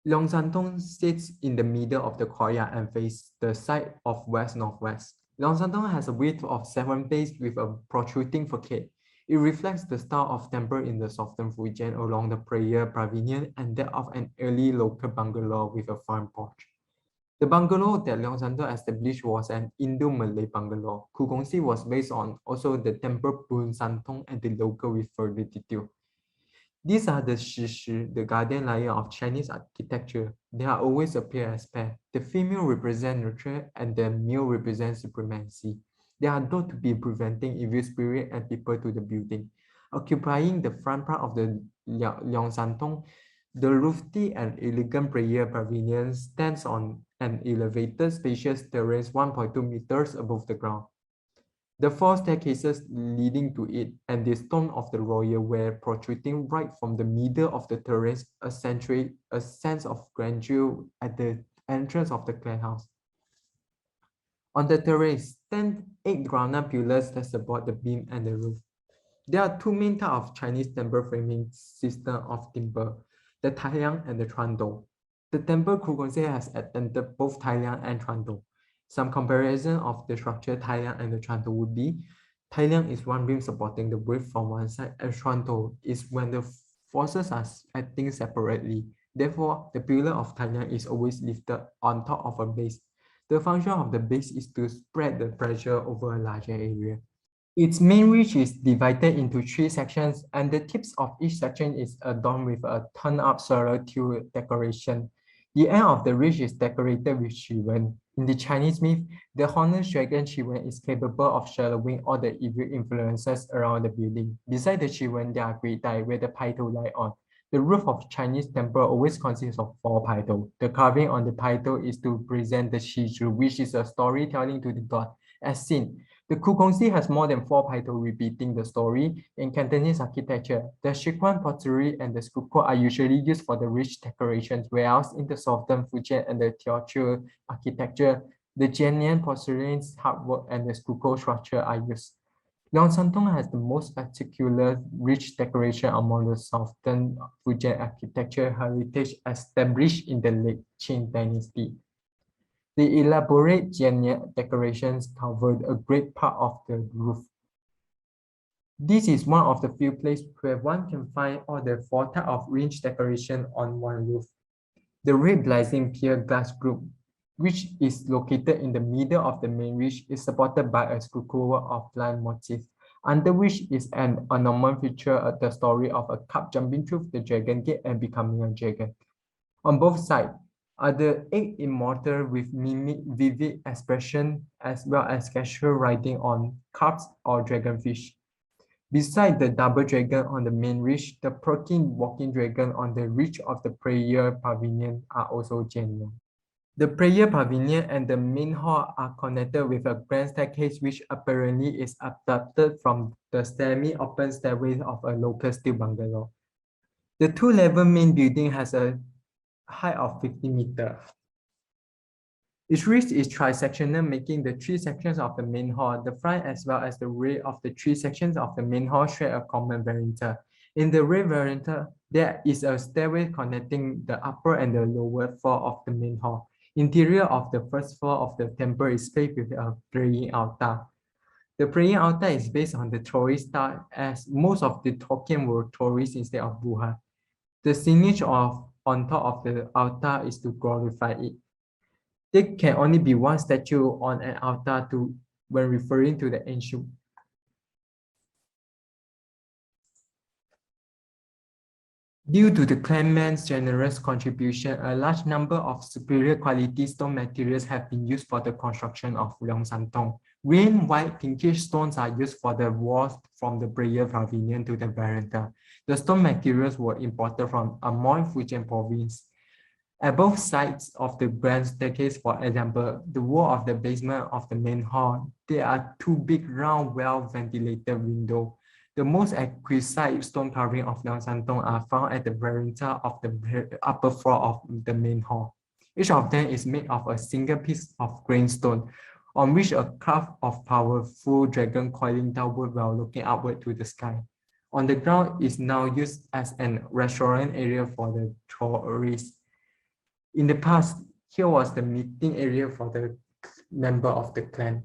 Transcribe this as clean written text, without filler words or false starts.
Leong San Tong sits in the middle of the courtyard and faces the side of west-northwest. Leong San Tong has a width of 7 bays with a protruding facade. It reflects the style of temple in the southern Fujian along the prayer pavilion and that of an early local bungalow with a front porch. The bungalow that Leong San Tong established was an Indo-Malay bungalow. Kugongsi was based on also the temple Pun San Tong and the local with further detail. These are the Shishi, the guardian lion of Chinese architecture. They are always appear as pair. The female represents nurture and the male represents supremacy. They are thought to be preventing evil spirit and people to the building. Occupying the front part of the Leong San Tong, the lofty and elegant prayer pavilion stands on an elevated spacious terrace 1.2 meters above the ground. The 4 staircases leading to it and the stone of the royal were protruding right from the middle of the terrace accentuate a sense of grandeur at the entrance of the clan house. On the terrace stand 8 granite pillars that support the beam and the roof. There are 2 main types of Chinese temple framing system of timber, the Tailiang and the Chuan-dou. The temple Kugongsi has attended both Tailiang and Chuan-dou. Some comparison of the structure Tailiang and the Chuan-dou would be Tailiang is one beam supporting the roof from one side, and Chuan-dou is when the forces are acting separately. Therefore, the pillar of Tailiang is always lifted on top of a base. The function of the base is to spread the pressure over a larger area. Its main ridge is divided into 3 sections, and the tips of each section is adorned with a turn-up solar tube decoration. The end of the ridge is decorated with Shiwen. In the Chinese myth, the horned dragon Shiwen is capable of swallowing all the evil influences around the building. Beside the Shiwen, there are great dai where the python lie on. The roof of Chinese temple always consists of 4 python. The carving on the python is to present the Shizhu, which is a storytelling to the god, as seen. The Kugongsi has more than 4 python repeating the story. In Cantonese architecture, the Sichuan pottery and the stucco are usually used for the rich decorations, whereas in the southern Fujian and the Teochew architecture, the Jiannian porcelain's hardwork and the stucco structure are used. Leong San Tong has the most particular rich decoration among the southern Fujian architecture heritage established in the late Qing dynasty. The elaborate Jiannian decorations covered a great part of the roof. This is one of the few places where one can find all the 4 types of range decoration on one roof. The red blazing pier glass group, which is located in the middle of the main ridge, is supported by a stucco of line motif, under which is an ornament feature the story of a cub jumping through the dragon gate and becoming a dragon. On both sides are the 8 immortal with mimic vivid expression as well as casual riding on carps or dragonfish. Beside the double dragon on the main ridge, the perking walking dragon on the ridge of the prayer pavilion are also genuine. The prayer pavilion and the main hall are connected with a grand staircase which apparently is adapted from the semi-open stairway of a local steel bungalow. The 2-level main building has a height of 50 meters. Its ridge is trisectional, making the 3 sections of the main hall, the front as well as the rear of the 3 sections of the main hall share a common veranda. In the rear veranda, there is a stairway connecting the upper and the lower floor of the main hall. Interior of the first floor of the temple is paved with a praying altar. The praying altar is based on the Taoist style, as most of the Hokkien were Taoist instead of Buddha. The signage on top of the altar is to glorify it. There can only be one statue on an altar when referring to the ancient. Due to the claimant's generous contribution, a large number of superior quality stone materials have been used for the construction of Leong San Tong. Green, white, pinkish stones are used for the walls from the prayer pavilion to the veranda. The stone materials were imported from Amoy, Fujian province. At both sides of the grand staircase, for example, the wall of the basement of the main hall, there are 2 big round, well-ventilated windows. The most exquisite stone carving of Leong San Tong are found at the veranda of the upper floor of the main hall. Each of them is made of a single piece of green stone, on which a cloud of powerful dragon coiling downward while looking upward to the sky. On the ground is now used as a restaurant area for the tourists. In the past, here was the meeting area for the member of the clan.